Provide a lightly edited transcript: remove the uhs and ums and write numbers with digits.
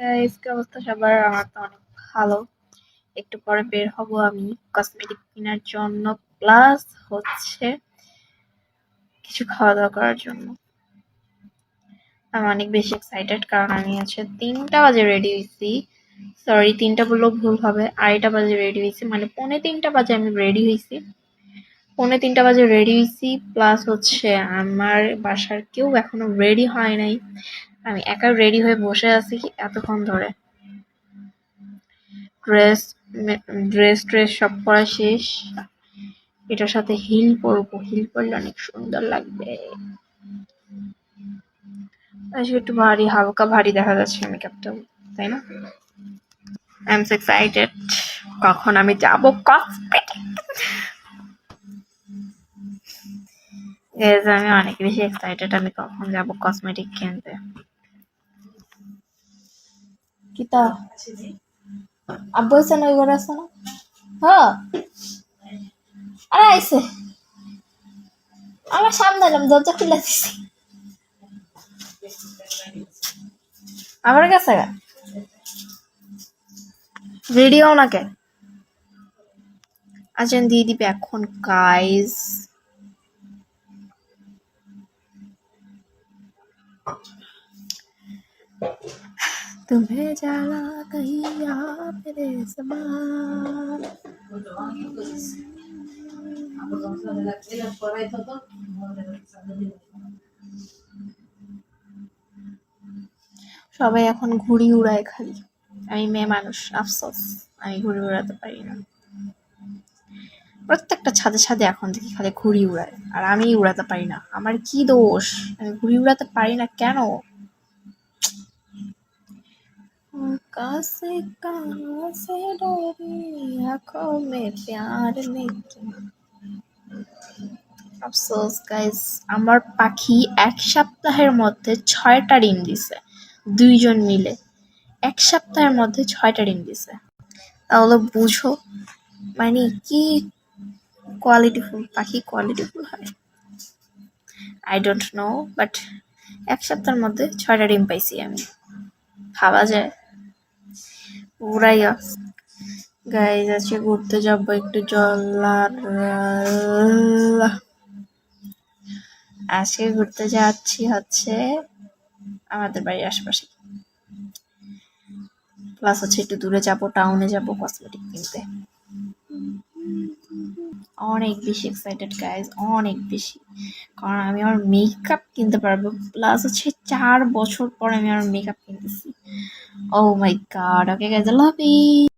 Guys, কি অবস্থা সবার? আমার তো অনেক ভালো। একটু পরে বের হব আমি কসমেটিক কেনার জন্য, প্লাস হচ্ছে কিছু খাওয়া দাওয়া করার জন্য। আমি অনেক বেশি এক্সাইটেড, কারণ আমি 3টা বাজে রেডি হয়েছি। সরি, 3টা বললেও ভুল হবে, 2:30 বাজে রেডি হয়েছি, মানে 2:45 বাজে আমি রেডি হয়েছি। 2:45 বাজে রেডি হয়েছি, প্লাস হচ্ছে আমার বাসার কেউ এখনো রেডি হয় নাই। আমি একা রেডি হয়ে বসে আছি এতক্ষণ ধরে। ড্রেস ড্রেস সব পরা শেষ। এটার সাথে হিল পরবো, হিল পরলে অনেক সুন্দর লাগবে। আজকে একটু ভারী, হালকা ভারী দেখা যাচ্ছে মেকআপটা, তাই না? I am so excited. কখন আমি যাবো কসমেটিক? আমি অনেক বেশি এক্সাইটেড, আমি কখন যাব কসমেটিক কিনতে। কিতা আব্বু হইছে না, ওই ঘরে আছে না? হ্যাঁ, আরে আইছে আমার সামনে এলাম, দরজা খুলে দিছি। আমার কাছে ভিডিও নাকে আছেন দিয়ে দিবে এখন গাইজ। तुम्हें जाला कहीं मेरे समान। সবাই এখন ঘুড়ি উড়ায় খালি, আমি মেয়ে মানুষ, আফসোস আমি ঘুড়ি উড়াতে পারি না। প্রত্যেকটা ছাদে ছাদে এখন দেখি খালি ঘুড়ি উড়ায়, আর আমি উড়াতে পারি না। আমার কি দোষ? আমি ঘুড়ি উড়াতে পারি না কেন? কাছে কাছে ডোরি আঁখোं में प्यार लेके। আফসোস গাইস, আমার পাখি 1 সপ্তাহের মধ্যে 6টা ডিম দিছে, 2জন মিলে 1 সপ্তাহের মধ্যে 6টা ডিম দিছে। তাহলে বুঝো মানে কি কোয়ালিটিফুল পাখি, কোয়ালিটিফুল হয়। আই ডোন্ট নো, বাট 1 সপ্তাহের মধ্যে 6টা ডিম পাইছি আমি। ভাবা যায়? উড়াইয়া গাইজ, আজকে ঘুরতে যাবো একটু আজকে ঘুরতে যাচ্ছি হচ্ছে আমাদের বাড়ির আশেপাশে, প্লাস হচ্ছে একটু দূরে যাবো, টাউনে যাবো কসমেটিক কিনতে। অনেক বেশি এক্সাইটেড গাইজ, অনেক বেশি, কারণ আমি আমার মেকআপ কিনতে পারবো, প্লাস হচ্ছে 4 বছর পর আমি আমার মেকআপ কিনতেছি। Oh my God, okay guys, I love you.